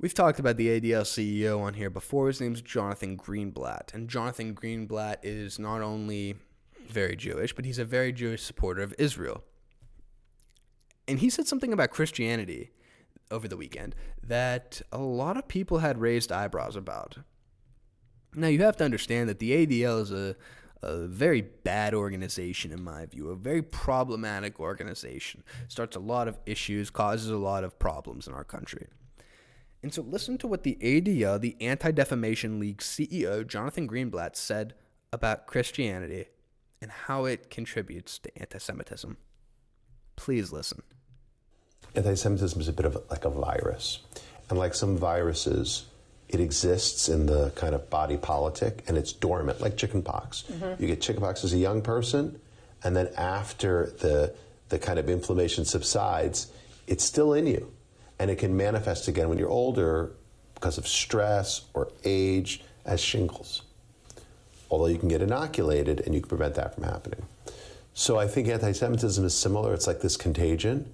We've talked about the ADL CEO on here before. His name's Jonathan Greenblatt. And Jonathan Greenblatt is not only very Jewish, but he's a very Jewish supporter of Israel. And he said something about Christianity over the weekend that a lot of people had raised eyebrows about. Now, you have to understand that the ADL is a very bad organization, in my view, a very problematic organization. Starts a lot of issues, causes a lot of problems in our country. And so listen to what the ADL, the Anti-Defamation League CEO, Jonathan Greenblatt, said about Christianity and how it contributes to anti-Semitism. Please listen. Anti-Semitism is a bit of like a virus. And like some viruses, it exists in the kind of body politic and it's dormant, like chickenpox. You get chickenpox as a young person, and then after the kind of inflammation subsides, it's still in you. And it can manifest again when you're older because of stress or age as shingles. Although you can get inoculated and you can prevent that from happening. So I think anti-Semitism is similar. It's like this contagion.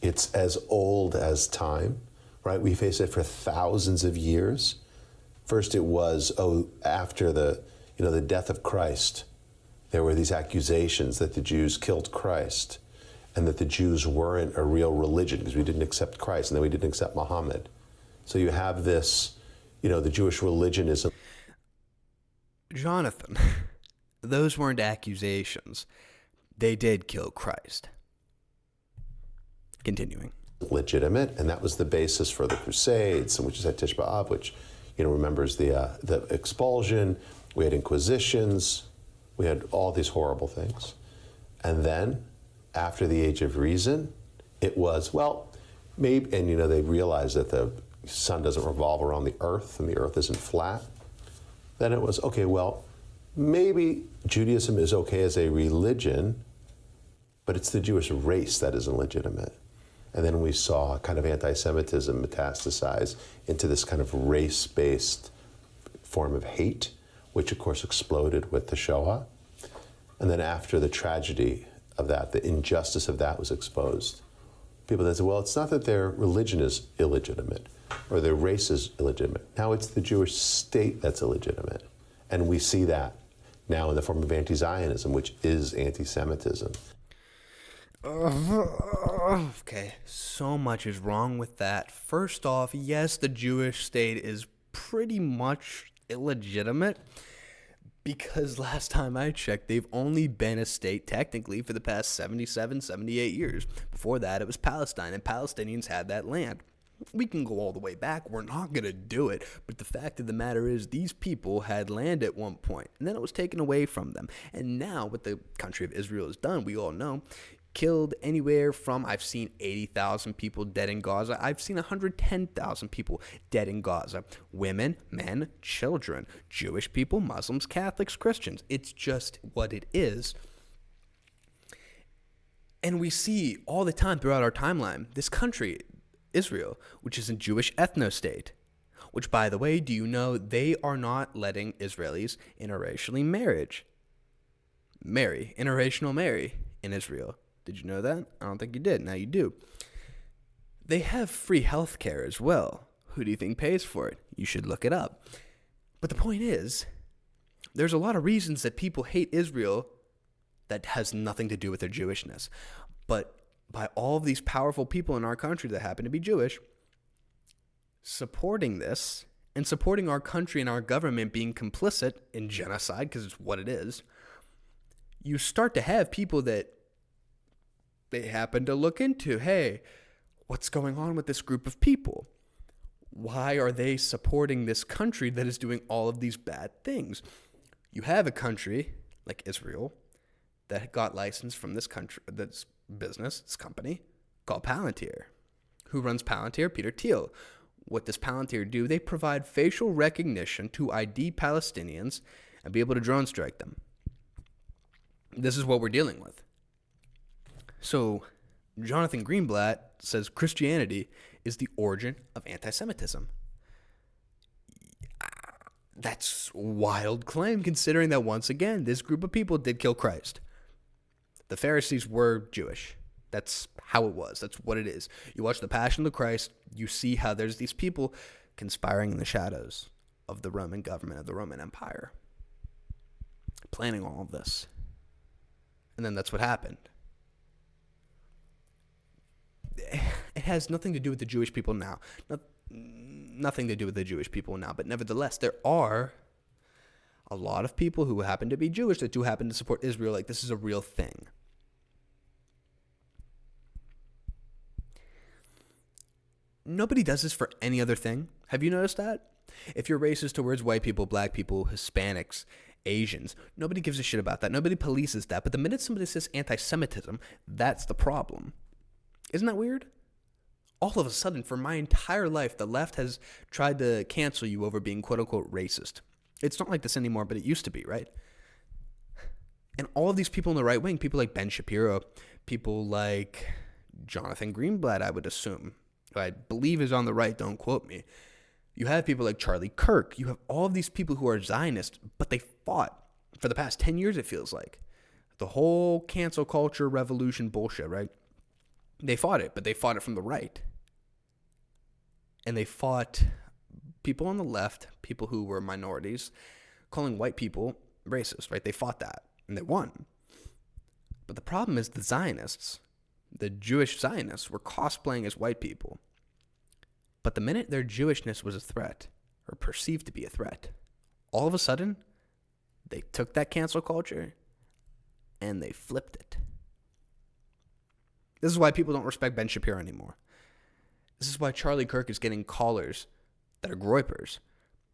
It's as old as time, right? We face it for thousands of years. First it was, after the death of Christ, there were these accusations that the Jews killed Christ and that the Jews weren't a real religion because we didn't accept Christ and then we didn't accept Muhammad. So you have this, the Jewish religion is... Jonathan, those weren't accusations. They did kill Christ. Continuing. Legitimate, and that was the basis for the Crusades, which is at Tish B'Av, which, remembers the expulsion. We had inquisitions. We had all these horrible things. And then, after the Age of Reason, it was, maybe, and they realized that the sun doesn't revolve around the earth and the earth isn't flat. Then it was, maybe Judaism is okay as a religion, but it's the Jewish race that isn't legitimate. And then we saw kind of anti-Semitism metastasize into this kind of race-based form of hate, which of course exploded with the Shoah. And then after the tragedy of that, the injustice of that was exposed, people then said, it's not that their religion is illegitimate or their race is illegitimate. Now it's the Jewish state that's illegitimate. And we see that now in the form of anti-Zionism, which is anti-Semitism. Okay, so much is wrong with that. First off, yes, the Jewish state is pretty much illegitimate because last time I checked, they've only been a state technically for the past 77, 78 years. Before that, it was Palestine, and Palestinians had that land. We can go all the way back. We're not going to do it. But the fact of the matter is these people had land at one point, and then it was taken away from them. And now what the country of Israel has done, we all know, killed anywhere from, I've seen 80,000 people dead in Gaza. I've seen 110,000 people dead in Gaza. Women, men, children, Jewish people, Muslims, Catholics, Christians. It's just what it is. And we see all the time throughout our timeline, this country, Israel, which is a Jewish ethno-state, which, by the way, do you know they are not letting Israelis interracially interracial marry in Israel? Did you know that? I don't think you did. Now you do. They have free health care as well. Who do you think pays for it? You should look it up. But the point is, there's a lot of reasons that people hate Israel that has nothing to do with their Jewishness. But by all of these powerful people in our country that happen to be Jewish, supporting this and supporting our country and our government being complicit in genocide, because it's what it is, you start to have people that they happen to look into. Hey, what's going on with this group of people? Why are they supporting this country that is doing all of these bad things? You have a country like Israel that got licensed from this country, this company called Palantir. Who runs Palantir? Peter Thiel. What does Palantir do? They provide facial recognition to ID Palestinians and be able to drone strike them. This is what we're dealing with. So Jonathan Greenblatt says Christianity is the origin of anti-Semitism. That's a wild claim, considering that, once again, this group of people did kill Christ. The Pharisees were Jewish. That's how it was. That's what it is. You watch The Passion of the Christ, you see how there's these people conspiring in the shadows of the Roman government, of the Roman Empire, planning all of this. And then that's what happened. It has nothing to do with the Jewish people now. Nothing to do with the Jewish people now. But nevertheless, there are a lot of people who happen to be Jewish that do happen to support Israel. Like, this is a real thing. Nobody does this for any other thing. Have you noticed that? If you're racist towards white people, black people, Hispanics, Asians, nobody gives a shit about that. Nobody polices that. But the minute somebody says anti-Semitism, that's the problem. Isn't that weird? All of a sudden, for my entire life, the left has tried to cancel you over being quote-unquote racist. It's not like this anymore, but it used to be, right? And all of these people in the right wing, people like Ben Shapiro, people like Jonathan Greenblatt, I would assume, who I believe is on the right, don't quote me. You have people like Charlie Kirk. You have all of these people who are Zionists, but they fought for the past 10 years, it feels like. The whole cancel culture revolution bullshit, right? They fought it, but they fought it from the right. And they fought people on the left, people who were minorities, calling white people racist, right? They fought that, and they won. But the problem is the Zionists, the Jewish Zionists, were cosplaying as white people. But the minute their Jewishness was a threat, or perceived to be a threat, all of a sudden, they took that cancel culture and they flipped it. This is why people don't respect Ben Shapiro anymore. This is why Charlie Kirk is getting callers that are groypers,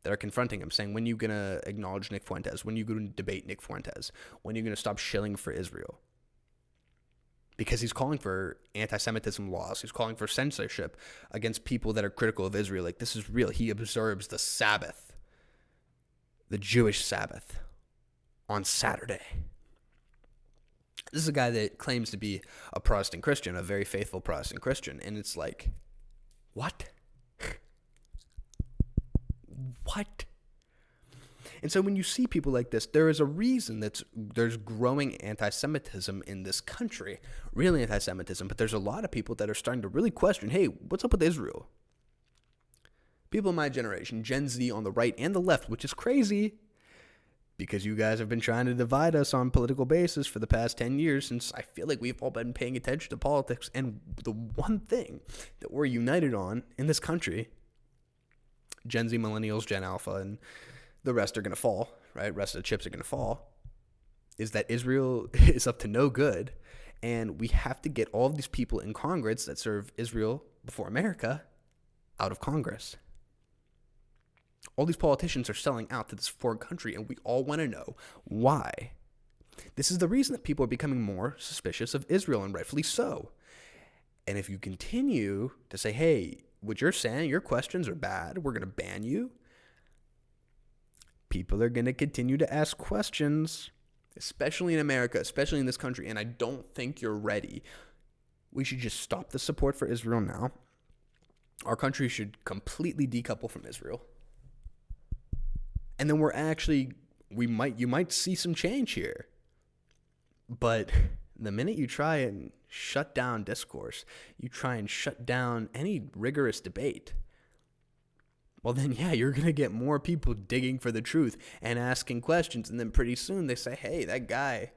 that are confronting him, saying, when are you going to acknowledge Nick Fuentes? When are you going to debate Nick Fuentes? When are you going to stop shilling for Israel? Because he's calling for anti-Semitism laws. He's calling for censorship against people that are critical of Israel. Like, this is real. He observes the Sabbath, the Jewish Sabbath, on Saturday. This is a guy that claims to be a Protestant Christian, a very faithful Protestant Christian. And it's like, what? What? And so when you see people like this, there is a reason that there's growing anti-Semitism in this country, really anti-Semitism, but there's a lot of people that are starting to really question, hey, what's up with Israel? People in my generation, Gen Z on the right and the left, which is crazy because you guys have been trying to divide us on political basis for the past 10 years since I feel like we've all been paying attention to politics. And the one thing that we're united on in this country, Gen Z, millennials, Gen Alpha, and the rest are going to fall, right? Rest of the chips are going to fall, is that Israel is up to no good. And we have to get all of these people in Congress that serve Israel before America out of Congress. All these politicians are selling out to this foreign country, and we all want to know why. This is the reason that people are becoming more suspicious of Israel, and rightfully so. And if you continue to say, hey, what you're saying, your questions are bad, we're going to ban you, people are going to continue to ask questions, especially in America, especially in this country, and I don't think you're ready. We should just stop the support for Israel now. Our country should completely decouple from Israel. And then you might see some change here. But the minute you try and shut down discourse, you try and shut down any rigorous debate, well then, yeah, you're going to get more people digging for the truth and asking questions. And then pretty soon they say, hey, that guy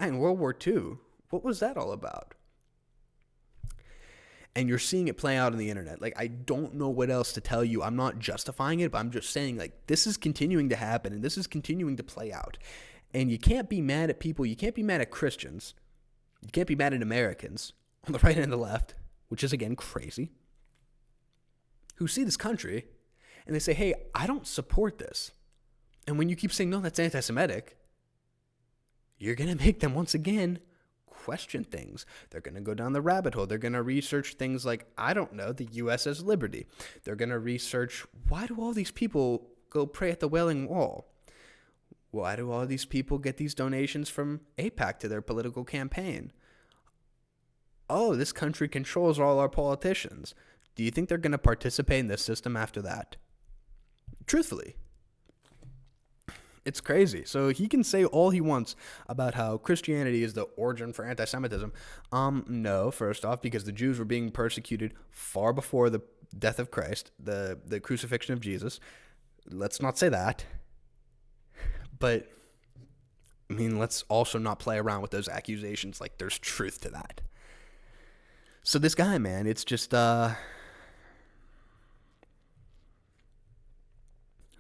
in World War II, what was that all about? And you're seeing it play out on the internet. Like, I don't know what else to tell you. I'm not justifying it, but I'm just saying, like, this is continuing to happen and this is continuing to play out. And you can't be mad at people. You can't be mad at Christians. You can't be mad at Americans on the right and the left, which is, again, crazy, who see this country and they say, hey, I don't support this. And when you keep saying, no, that's anti-Semitic, you're going to make them, once again, question things. They're going to go down the rabbit hole. They're going to research things like, I don't know, the U.S. has liberty. They're going to research, why do all these people go pray at the Wailing Wall? Why do all these people get these donations from AIPAC to their political campaign? Oh, this country controls all our politicians. Do you think they're going to participate in this system after that? Truthfully. It's crazy. So he can say all he wants about how Christianity is the origin for anti-Semitism. No, first off, because the Jews were being persecuted far before the death of Christ, the crucifixion of Jesus. Let's not say that. But, I mean, let's also not play around with those accusations like there's truth to that. So this guy, man, it's just, I'm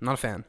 not a fan.